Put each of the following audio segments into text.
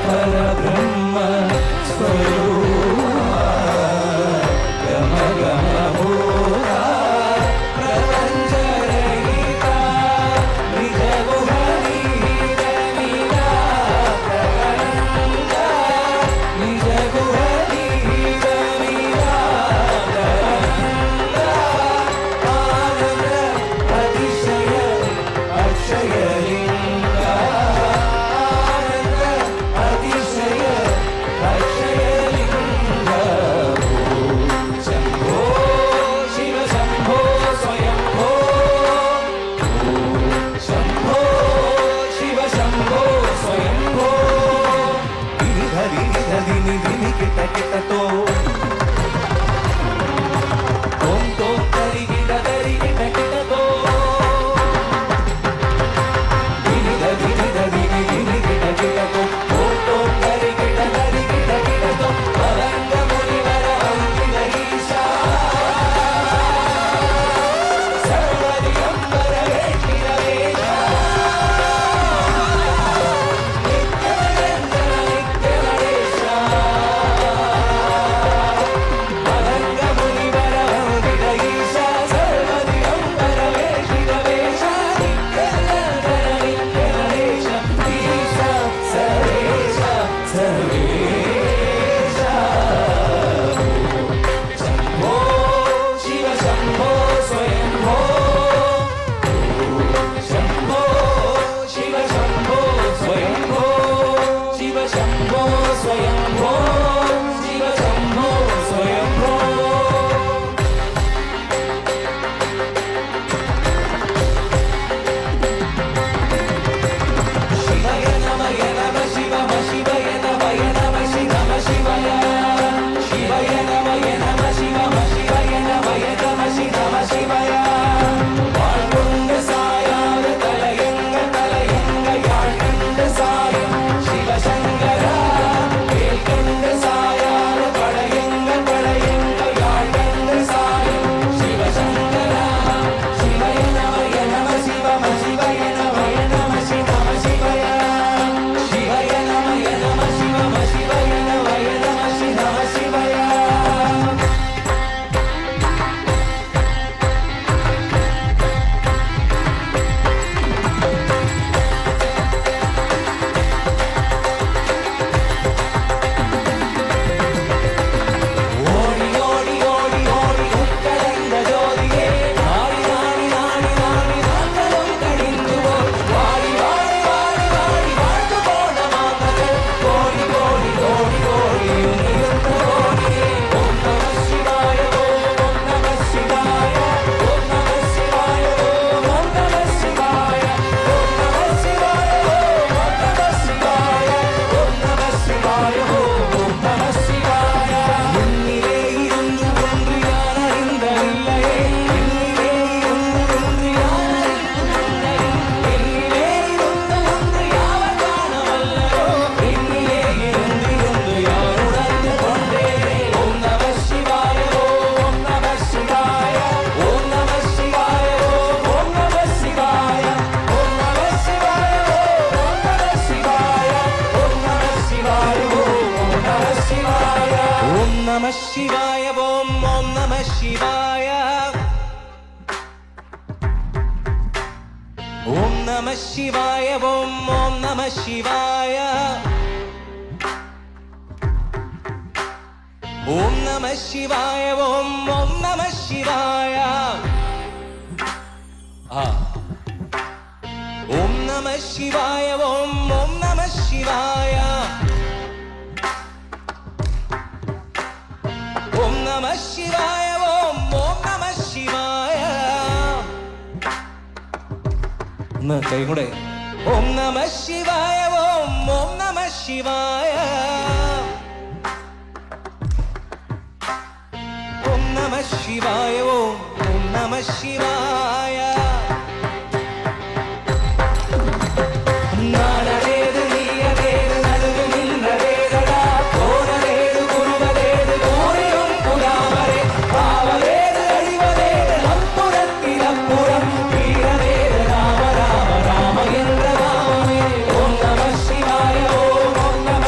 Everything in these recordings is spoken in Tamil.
परब्रह्म स्वरूपा गम गम भूता प्रपञ्चरहिता निज गुहनीत निराकरन्ता निज गुहनीत निराकरन्ता आनन्द अतिशय अक्षयलिङ्गा आनन्द अतिशय अक्षयलिङ्गा शम्भो शिव शम्भो स्वयम्भो शम्भो शिव शम्भो स्वयम्भो गिरिधरि धरि धिनि किट किटतो ओम तो धरि किट किटतो गिरिधरि धरि धिनि किट किटतो ओम तो धरि किट किटतो अरंग मुनिवर अंकितईशा सर्वदिगंबर वेशिरवेशा नित्यनिरंजन नित्यनरेशा अरंग मुनिवर अंकितईशा सर्वदिगंबर वेशिरवेशा नित्यनिरंजन नित्यनरेशा ईशा सर्वेशा सर्वेशा शम्भो शिव शम्भो स्वयम्भो शम्भो शिव शम्भो स्वयम्भो शिव शम्भो स्वयम्भो शिव शम्भो स्वयम्भो शिवाय नमः शिवम शिवाय नमः नम शिवाय शिवाय नमः शिवम शिवाय नमः नम शिवाय வாழ்கொண்ட சாயாத தலையங்க தலையங்க யாழ்கண்ட சாயம் சிவசங்கரா வேல்கொண்ட சாயாத படையங்க படையங்க யாழ்கண்ட சாயம் சிவசங்கரா சிவாய நம சிவம சிவாய நம சிவாய शिवाय नमः शिवम शिवाय नमः नम शिवाय ஓடி ஓடி ஓடி ஓடி உட்கலந்த ஜோதியே நாடி நாடி நாடி நாடி நாங்களும் கழிந்து போய் வாடி வாடி வாடி வாடி வாழ்ந்து போன மாந்தர்கள் கோடி கோடி கோடி கோடி இருந்த கோடியே ஓம் நம சிவாய ஓம் நம சிவாய ஓம் நம சிவாய ஓம் நம சிவாய ஓம் நம சிவாய ஓம் நம சிவாய ஓம் நம சிவாய ஓம் நம சிவாய என்னிலே இருந்து ஒன்று யார் அறிந்ததில்லையே என்னிலே இருந்து ஒன்று யார் அறிந்ததில்லை என்னிலே இருந்து ஒன்று யாவர் காணவல்லரோ என்னிலே இருந்து ஒன்று யார் உணர்ந்து கொண்டேனே ஓம் நம சிவாய ஓம் நம சிவாய ஓம் நம சிவாய ஓம் நம சிவாய ஓம் நம சிவாய ஓம் நம சிவாய ஓம் நம சிவாய ஓம் நம சிவாய ஓம் நம சிவாய ஓம் நம சிவாய ஓம் நம சிவாய ஓம் நம சிவாய ஓம் நம சிவாய ஓம் நம சிவாய ஓம் நம சிவாய ஓம் நம சிவாய ஓம் நம சிவாய ஓம் நம சிவாய കൈ കൂടെ ഓം നമ ശിവായ ഓം നമ ശിവായ ഓം നമ ശിവായ ഓം നമ ശിവായ നാടേത് നീയതേത് നടുവ് നിന്നതേതടാ പോരതേത് കുറുവതേത് കോരിയും പുരാമരെ പാവതേത് അഴിവതേത് അപ്പുറത്തിലപ്പുറം വീരതേത് രാമ രാമ രാമ എന്ന രാമമേ ഓം നമ ശിവായ ഓം നമ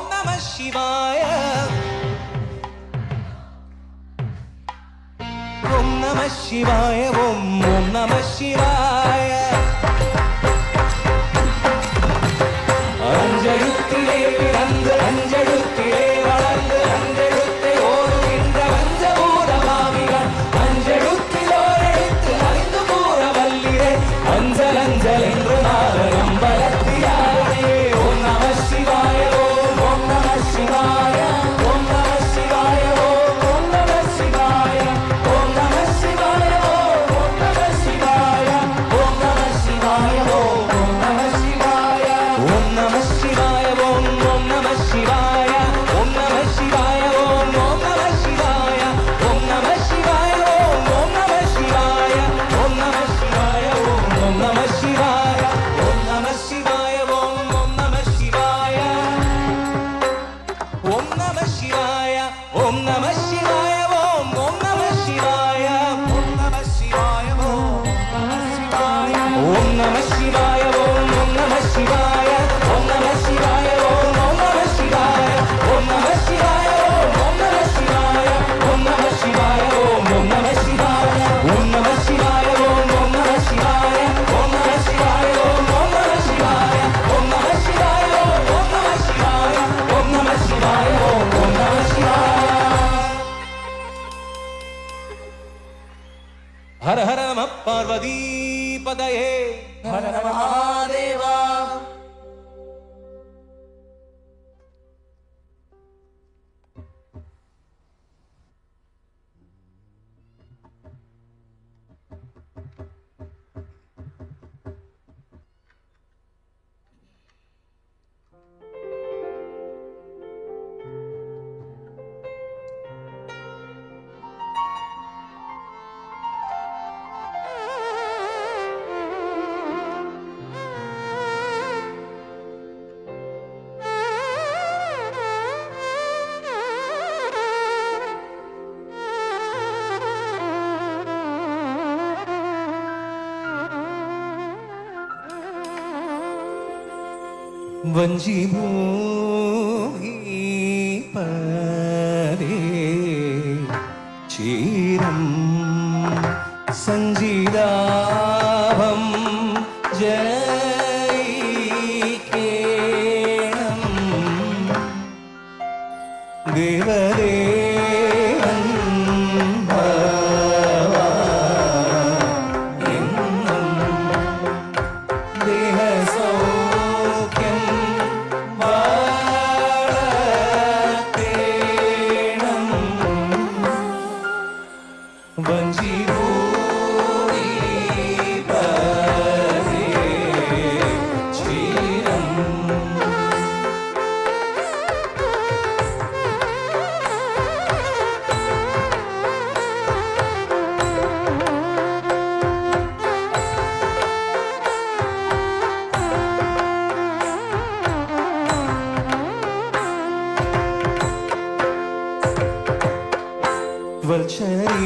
Om Namah Shivaya. Om Namah Shivaya. Om Namah Shivaya. அஞ்செழுத்திலே பிறந்து அஞ்செழுத்திலே வளர்ந்து அஞ்செழுத்தை ஓதுகின்ற பஞ்சபூதமாமிகள் அஞ்செழுத்தில் ஓரெழுத்து அறிந்து கூற வல்லிரே அஞ்சல் அஞ்சல் என்று நாதனம் பலத்தியாரே. ஓம் நம சிவாய ஓம் ஓம் நம சிவாய ஓம் நம சிவாய ஓம் ஓம் நம சிவாய ஓம் நம சிவாய ஓம் ஓம் நம சிவாய ஓம் நம சிவாய ஓம் ஓம் நம சிவாய ஓம் நம சிவாய ஓம் ஓம் நம சிவாய ஓம் நம சிவாய ஓம் ஓம் நம சிவாய ஓம் நம சிவாய ஓம் ஓம் நம சிவாய ஓம் நம சிவாய ஓம் ஓம் நம சிவாய ஓம் நம சிவாய ஓம் ஓம் நம சிவாய ஓம் நம சிவாய ஓம் நம சிவாய ஓம் ஓம் நம சிவாய ஓம் நம சிவாய ஓம் நம சிவாய ஓம் ஓம் நம சிவாய ஓம் நம சிவாய ஓம் ஓம் நம சிவாய ஓம் நம சிவாய ஓம் ஓம் நம சிவாய ஓம் நம சிவாய ஓம் ஓம் நம சிவாய ஓம் நம சிவாய ஓம் ஓம் நம சிவாய ஓம் நம சிவாய ஓம் ஓம் நம சிவாய ஓம் நம சிவாய ஓம் ஓம் நம சிவாய ஓம் நம சிவாய ஓம் ஓம் நம சிவாய. ஹர ஹர நம பார்வதி பதயே ஹர நம மகாதேவா. வஞ்சி பரே சீரம் சஞ்சிதாபம் ஜெயிக்கேணம் தேவதேவன் பவா என்னும் தேக சௌக்கியம் வளர்த்தேணம் வஞ்சி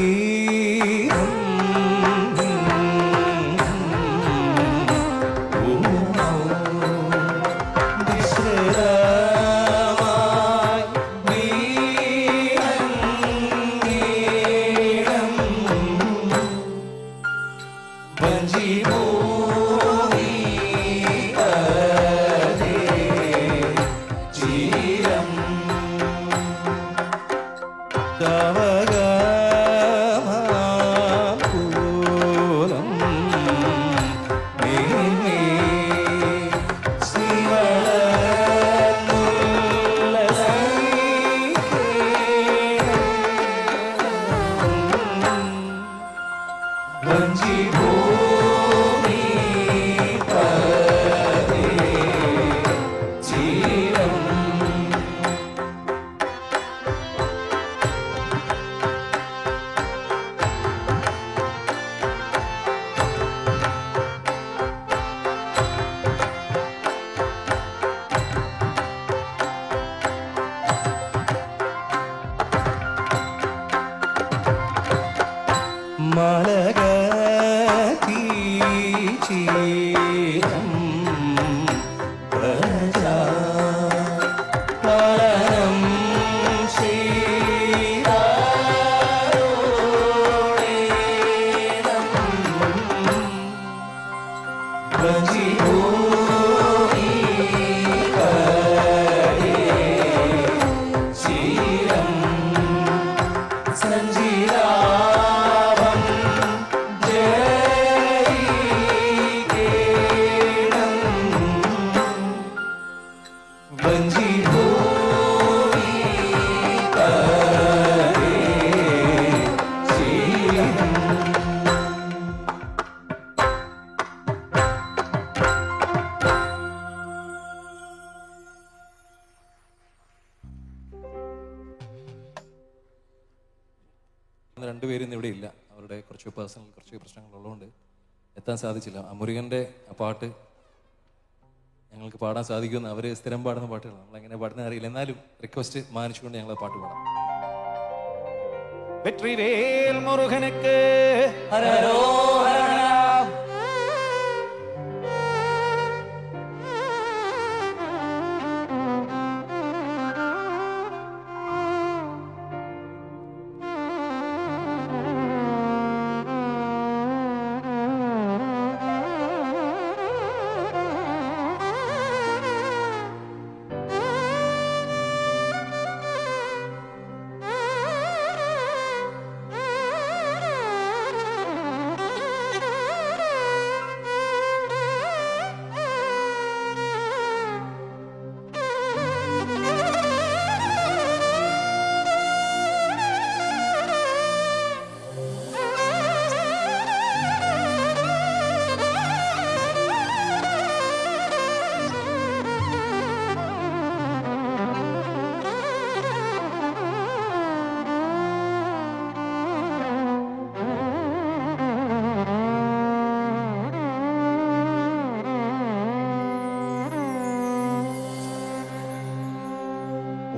வல்சரீரம் விஸ்ரமாய் வீரங்கேடம் வஞ்சி பூமி பதே சீரம் தவகமாபூலம் மேன்மே ஸ்ரீவளமுல்லசைக்கேணம் வஞ்சி பூமி பதே சீரம் சரணம் രണ്ടുപേരും ഇവിടെ ഇല്ല. അവരുടെ കുറച്ച് പേഴ്സണൽ കുറച്ച് പ്രശ്നങ്ങളുള്ളതുകൊണ്ട് എത്താൻ സാധിച്ചില്ല. മുരുകൻ്റെ ആ പാട്ട് ഞങ്ങൾക്ക് പാടാൻ സാധിക്കുമെന്ന് അവർ സ്ഥിരം പാടുന്ന പാട്ടുകളാണ്. നമ്മളെങ്ങനെ പാടുന്ന അറിയില്ല. എന്നാലും റിക്വസ്റ്റ് മാനിച്ചുകൊണ്ട് ഞങ്ങൾ പാട്ട് പാടാം. വെற்றிவேல் முருகனுக்கு ഹരഹര.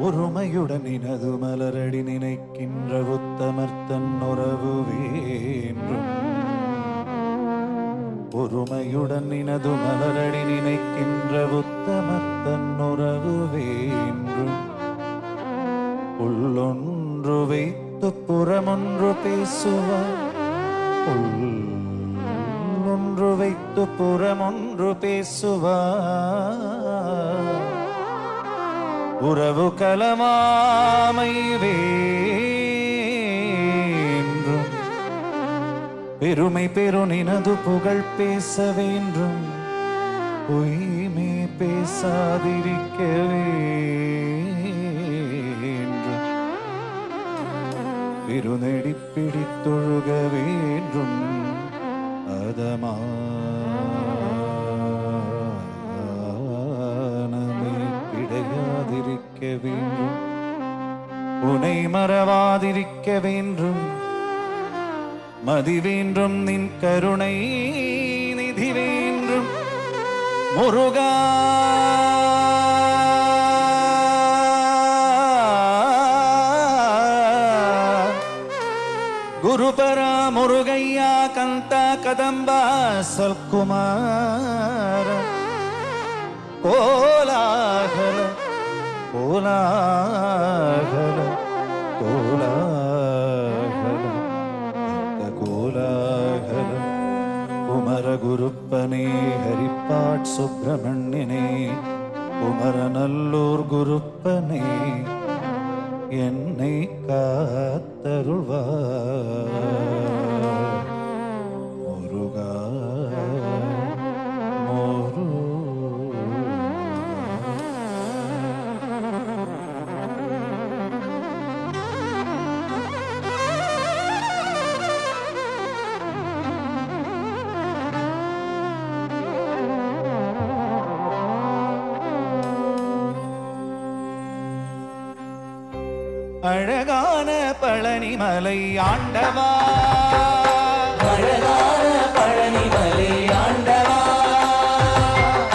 ஒருமையுடன் இனது மலரடி நினைக்கின்ற உத்தமர்த்தன் உறவு வேண்டும். ஒருமையுடன் இனது மலரடி நினைக்கின்ற உத்தமர்த்தன் உறவு வேண்டும். உள்ளொன்று வைத்து புறமொன்று பேசுவார். உள்ளொன்று வைத்து புறமொன்று பேசுவார். உறவு கலமாமை வேண்டும். பெருமை பெருநினது புகழ் பேச வேண்டும். பொய்மை பேசாதிருக்க வேண்டும். பெருநெடி பிடித்தொழுக வேண்டும். அதமா கிடையாதிருக்க வேண்டும். உனை மறவாதிருக்க வேண்டும். மதி வேண்டும். நின் கருணை நிதி வேண்டும். முருகா குருபரா முருகையா கந்தா கதம்பா சல்குமார கோலாகல கோலாகல கோலாகல கோலாகல குமர குருப்பனே ஹரிப்பாட் சுப்பிரமணியனே குமரநல்லூர் குருப்பனே என்னை காத்தருள்வார். முருகா அழகான பழனிமலை ஆண்டவா. அழகான பழனிமலை ஆண்டவா.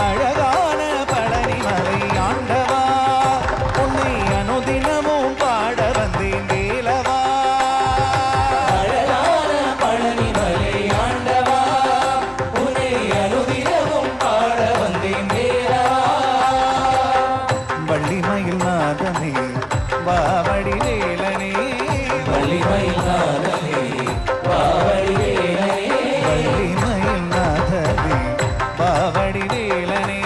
அழகான பழனிமலை ஆண்டவா. உன்னை அனுதினமும் பாட வந்தேன் வேலவா. அழகான பழனிமலை ஆண்டவா. உன்னை அனுதினமும் பாட வந்தேன் வேலவா. வள்ளிமயில் நாதன் நாதனே பாவடி வேலனே வள்ளிமயில் நாதனே வாவடி வேலனே வள்ளிமயில் நாதனே பாவடி வேலனே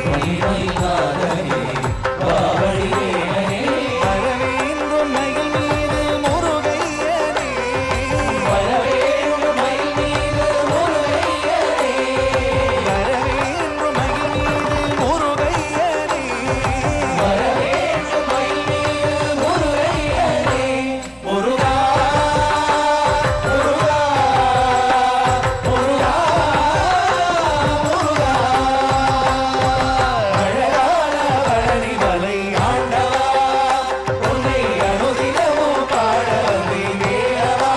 வள்ளிமயில் நாதனே வாவடி வேலனே வரவேண்டும் மயில் மீது முருகையனே வரவேணும் மயில் மீது முருகையனே வரவேண்டும் மயில் மீது முருகையனே வரவேணும் மயில் மீது முருகையனே முருகா முருகா முருகா முருகா அழகான பழனிமலை ஆண்டவா உன்னை அனுதினமும் பாட வந்தேன் வேலவா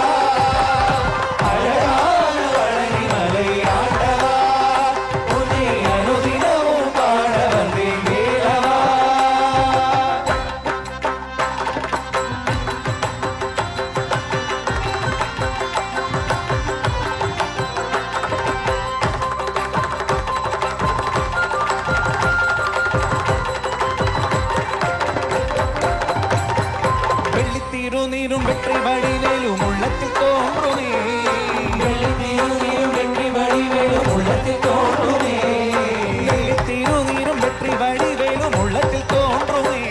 அழகான பழனிமலை ஆண்டவா உன்னை அனுதினமும் பாட வந்தேன் வேலவா வெள்ளித்தீரு நீரும் வெற்றி வடிவேலும் உள்ளத்தில் தோன்றுமே வெள்ளித்தீரும் வெற்றி வடிவேலும் உள்ளத்தில் தோன்றுமே வெள்ளித்தீரு நீரும் வெற்றி வடிவேலும் உள்ளத்தில் தோன்றுமே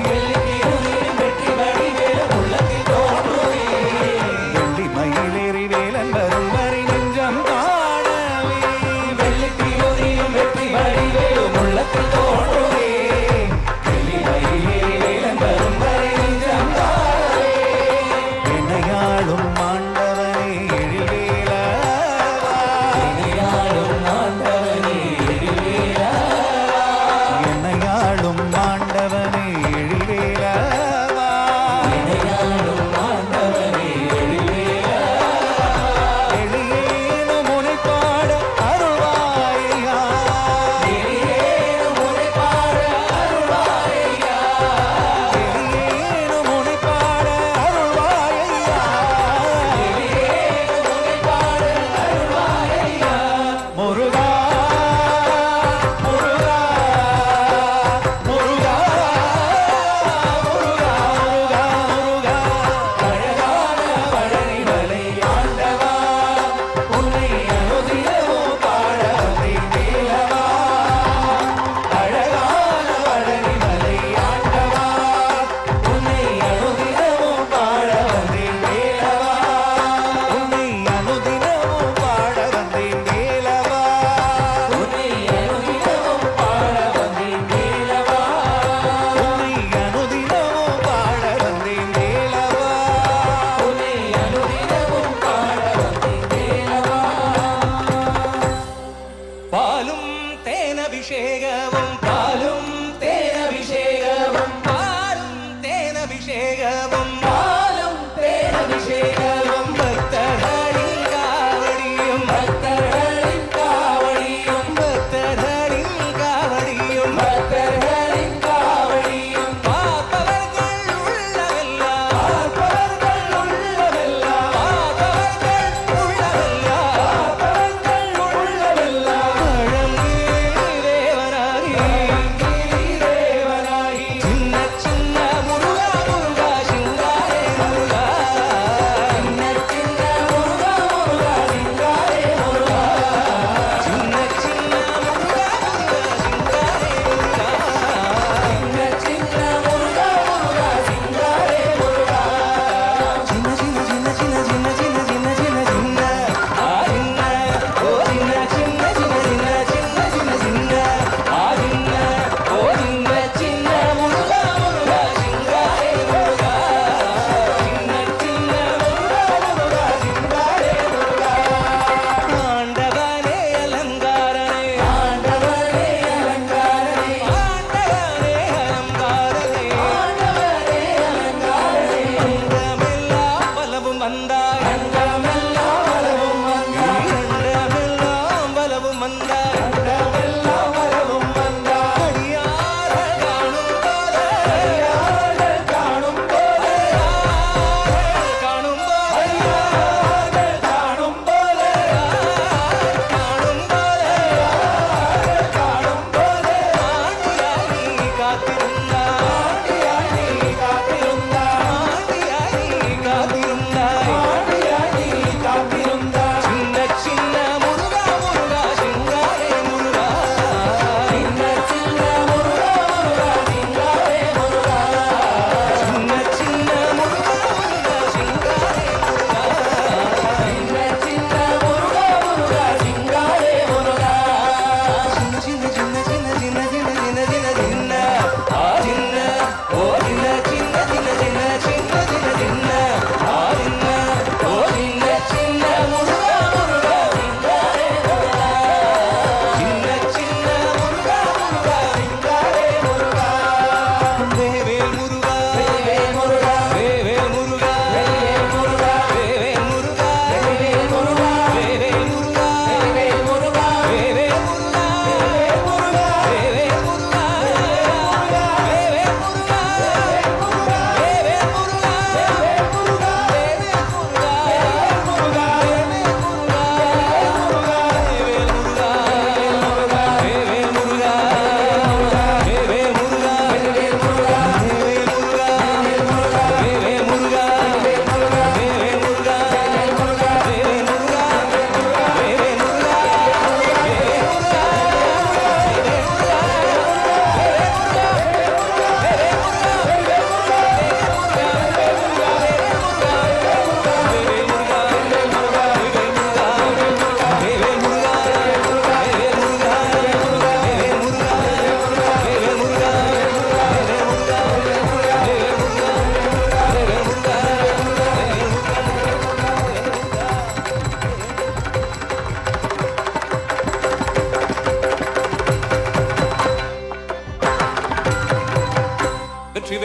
வெள்ளித்தீரும் வெற்றி வடிவேலும் உள்ளத்தில் தோன்றுமே வெள்ளி மயிலேறி வேலன் வரும் வரை நெஞ்சம் காணவே வெள்ளித்தீரும் வெற்றி வடிவேலும் உள்ளத்தில் தோன்றுமே வெள்ளிமயிலே வேலன் வரும் வரை நெஞ்சம் தாழவே என்னையாளும் ஆண்டவனே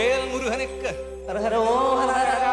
வேல் முருகனுக்கு. ஹர ஹர ஓ ஹர ஹர ஹர.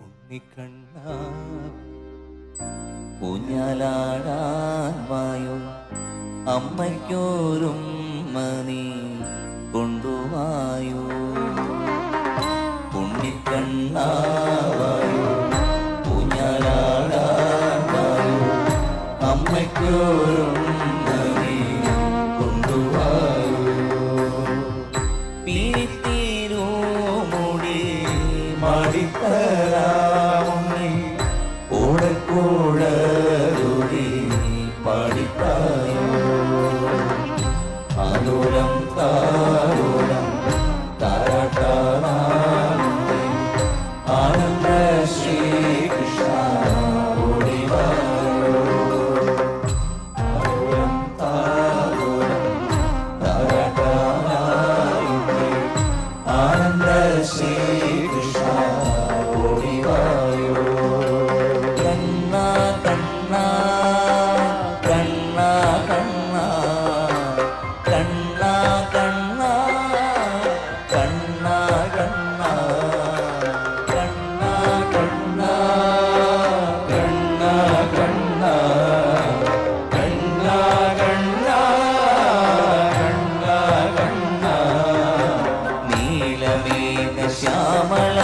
ഉണ്ണിക്കണ്ണാ ഊഞ്ഞാലാടാൻ വായോ അമ്മയ്ക്കോരും മണി കൊണ്ടുവായോ ഉണ്ണിക്കണ്ണാവായോ ഊഞ്ഞാലാടാൻ വായോ അമ്മയ്ക്കോരും മണി കൊണ്ടുവായോ പീത്തിരൂ മുടി മാടിത്തരാമുണ്ണി ഓടക്കൂടലൂരി പാടിത്തായോ ആലോലം താലോലം താരാട്ടാനാളുണ്ണി ആനന്ദ ശ്രീകൃഷ്ണ ഓടിവായോ ആലോലം താലോലം താരാട്ടാനാളുണ്ണി ആനന്ദ ശ്രീകൃഷ്ണ ഓടിവായോ കണ്ണാ കണ്ണാ കണ്ണാ കണ്ണാ കണ്ണാ കണ്ണാ കണ്ണാ കണ്ണാ കണ്ണാ കണ്ണാ കണ്ണാ കണ്ണാ കണ്ണാ കണ്ണാ കണ്ണാ കണ്ണാ നീലമേഘ ശ്യാമള